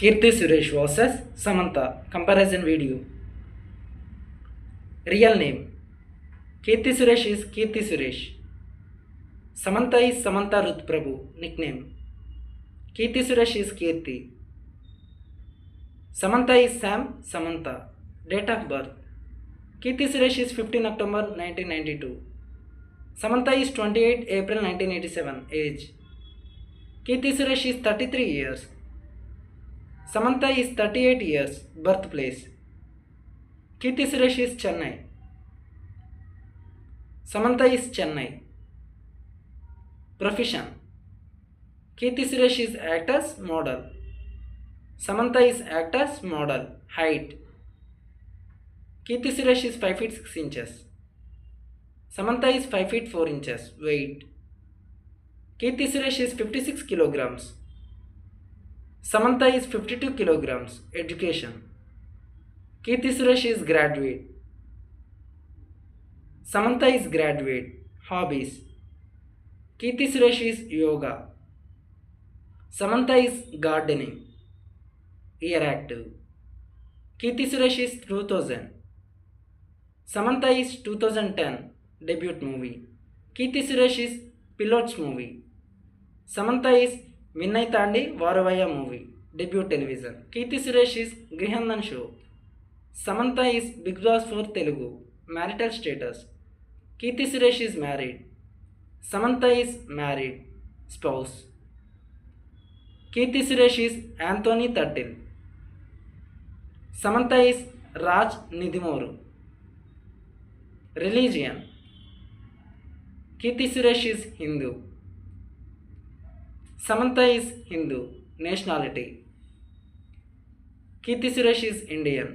Kirti Suresh vs Samantha comparison video. Real name: Kirti Suresh is Kirti Suresh. Samantha is Samantha Ruth Prabhu. Nickname: Kirti Suresh is Kirti. Samantha is Sam Samantha. Date of birth: Kirti Suresh is 15 October 1992. Samantha is 28 April 1987. Age: Kirti Suresh is 33 years. Samantha is 38 years. Birthplace: Kirti Suresh is Chennai. Samantha is Chennai. Profession: Kirti Suresh is actress, model. Samantha is actress, model. Height: Kirti Suresh is 5 feet 6 inches. Samantha is 5 feet 4 inches. Weight: Kirti Suresh is 56 kilograms. Samantha is 52 kilograms. Education: Kirti Suresh is graduate. Samantha is graduate. Hobbies: Kirti Suresh is yoga. Samantha is gardening. Year active: Kirti Suresh is 2000. Samantha is 2010. Debut movie: Kirti Suresh is Pilots movie. Samantha is Vinnai Tandi Varavaya movie. Debut television: Kirti Suresh is Grihandan show. Samantha is Bigg Boss 4 Telugu. Marital status: Kirti Suresh is married. Samantha is married. Spouse: Kirti Suresh is Anthony Tattil. Samantha is Raj Nidimoru. Religion: Kirti Suresh is Hindu. Samantha is Hindu. Nationality: Kirti Suresh is Indian.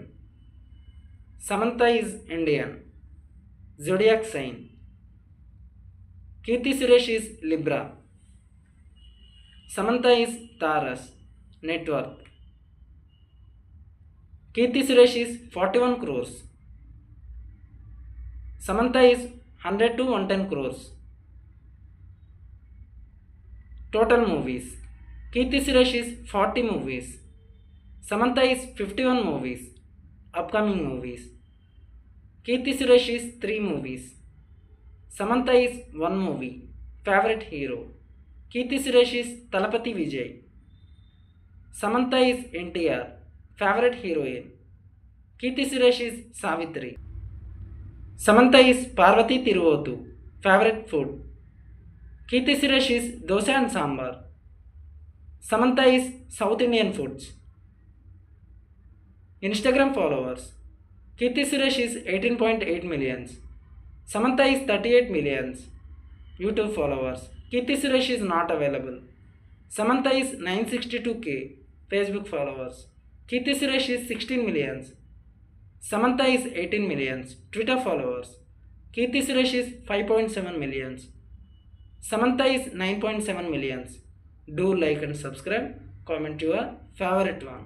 Samantha is Indian. Zodiac sign: Kirti Suresh is Libra. Samantha is Taurus. Net worth: Kirti Suresh is 41 crores. Samantha is 100 to 110 crores. Total movies: Kirti Suresh is 40 movies. Samantha is 51 movies. Upcoming movies: Kirti Suresh is 3 movies. Samantha is 1 movie. Favorite hero: Kirti Suresh is Talapati Vijay. Samantha is NTR. Favorite heroine: Kirti Suresh is Savitri. Samantha is Parvati Tiruvotu. Favorite food: Kirti Suresh is dosa and sambar. Samantha is South Indian foods. Instagram followers: Kirti Suresh is 18.8 millions. Samantha is 38 millions. YouTube followers: Kirti Suresh is not available. Samantha is 962k. Facebook followers: Kirti Suresh is 16 millions. Samantha is 18 millions. Twitter followers: Kirti Suresh is 5.7 millions. Samantha is 9.7 millions. Do like and subscribe. Comment your favorite one.